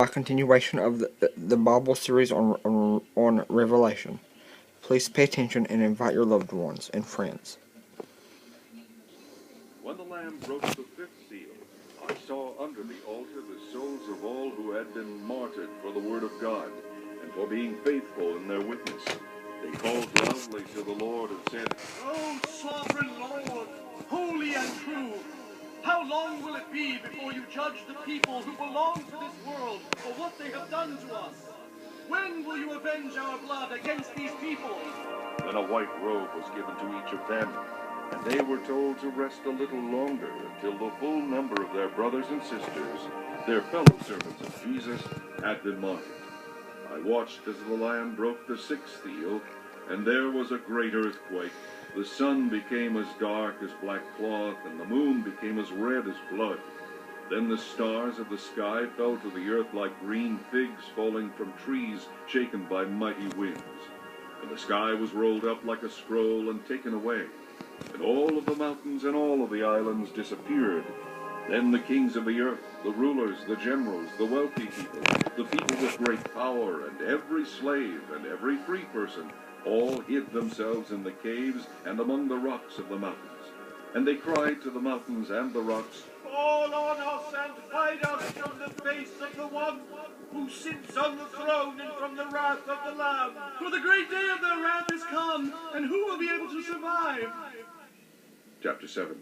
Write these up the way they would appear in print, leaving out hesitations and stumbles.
my continuation of the Bible series on Revelation. Please pay attention and invite your loved ones and friends. When the Lamb broke the fifth seal, I saw under the altar the souls of all who had been martyred for the word of God and for being faithful in their witness. They called loudly to the Lord and said, O sovereign Lord, holy and true, how long will it be before you judge the people who belong to this world for what they have done to us? When will you avenge our blood against these people? Then a white robe was given to each of them, and they were told to rest a little longer until the full number of their brothers and sisters, their fellow servants of Jesus, had been martyred. I watched as the Lamb broke the sixth seal, and there was a great earthquake. The sun became as dark as black cloth, and the moon became as red as blood. Then the stars of the sky fell to the earth like green figs falling from trees shaken by mighty winds. And the sky was rolled up like a scroll and taken away, and all of the mountains and all of the islands disappeared. Then the kings of the earth, the rulers, the generals, the wealthy people, the people with great power, and every slave and every free person, all hid themselves in the caves and among the rocks of the mountains. And they cried to the mountains and the rocks, Fall on us and hide us from the face of the one who sits on the throne and from the wrath of the Lamb. For the great day of their wrath is come, and who will be able to survive? Chapter 7.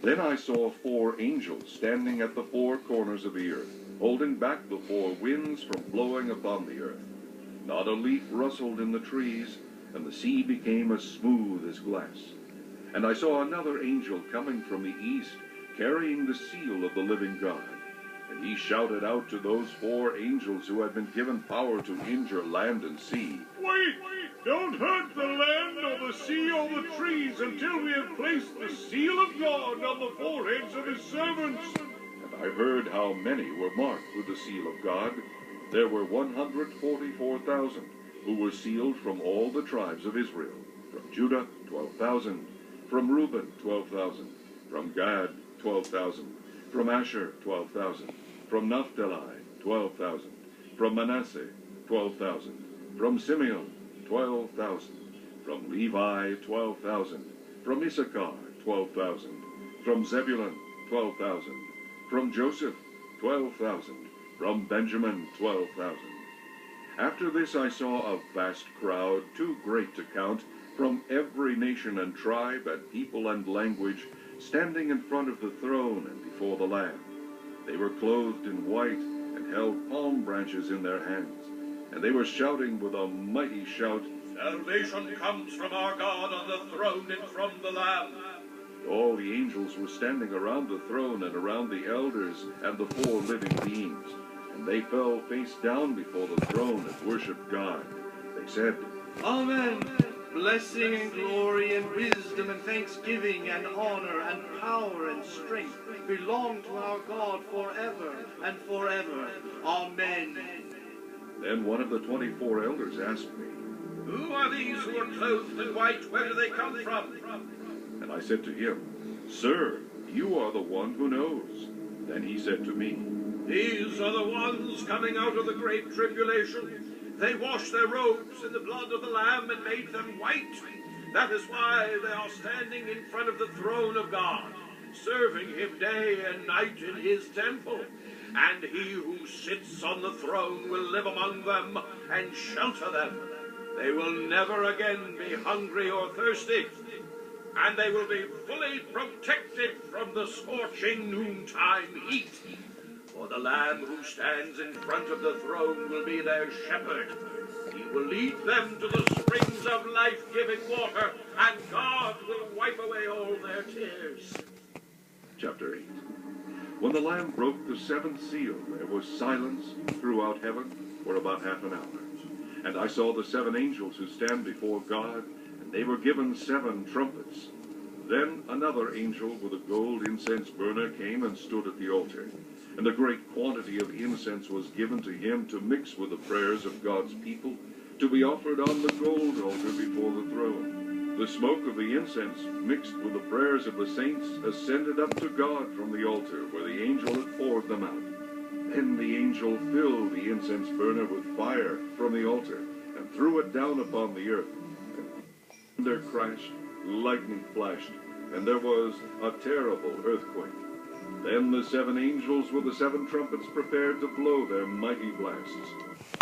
Then I saw 4 angels standing at the 4 corners of the earth, holding back the 4 winds from blowing upon the earth. Not a leaf rustled in the trees, and the sea became as smooth as glass. And I saw another angel coming from the east, carrying the seal of the living God. And he shouted out to those 4 angels who had been given power to injure land and sea, Wait! Don't hurt the land or the sea or the trees until we have placed the seal of God on the foreheads of his servants. And I heard how many were marked with the seal of God. There were 144,000 who were sealed from all the tribes of Israel. From Judah, 12,000. From Reuben, 12,000. From Gad, 12,000. From Asher, 12,000. From Naphtali, 12,000. From Manasseh, 12,000. From Simeon, 12,000. From Levi, 12,000. From Issachar, 12,000. From Zebulun, 12,000. From Joseph, 12,000. From Benjamin, 12,000. After this I saw a vast crowd, too great to count, from every nation and tribe and people and language, standing in front of the throne and before the Lamb. They were clothed in white and held palm branches in their hands. And they were shouting with a mighty shout, Salvation comes from our God on the throne and from the Lamb. All the angels were standing around the throne and around the elders and the 4 living beings. And they fell face down before the throne and worshipped God. They said, Amen. Blessing and glory and wisdom and thanksgiving and honor and power and strength belong to our God forever and forever. Amen. Then one of the 24 elders asked me, Who are these who are clothed in white? Where do they come from? and I said to him, Sir, you are the one who knows. Then he said to me, These are the ones coming out of the great tribulation. They washed their robes in the blood of the Lamb and made them white. That is why they are standing in front of the throne of God, serving him day and night in his temple. And he who sits on the throne will live among them and shelter them. They will never again be hungry or thirsty, and they will be fully protected from the scorching noontime heat. For the Lamb who stands in front of the throne will be their shepherd. He will lead them to the springs of life-giving water, and God will wipe away all their tears. Chapter 8. When the Lamb broke the 7th seal, there was silence throughout heaven for about half an hour. And I saw the 7 angels who stand before God, and they were given 7 trumpets. Then another angel with a gold incense burner came and stood at the altar. And a great quantity of incense was given to him to mix with the prayers of God's people, to be offered on the gold altar before the throne. The smoke of the incense, mixed with the prayers of the saints, ascended up to God from the altar where the angel had poured them out. Then the angel filled the incense burner with fire from the altar, and threw it down upon the earth. And there crashed, lightning flashed, and there was a terrible earthquake. Then the 7 angels with the 7 trumpets prepared to blow their mighty blasts.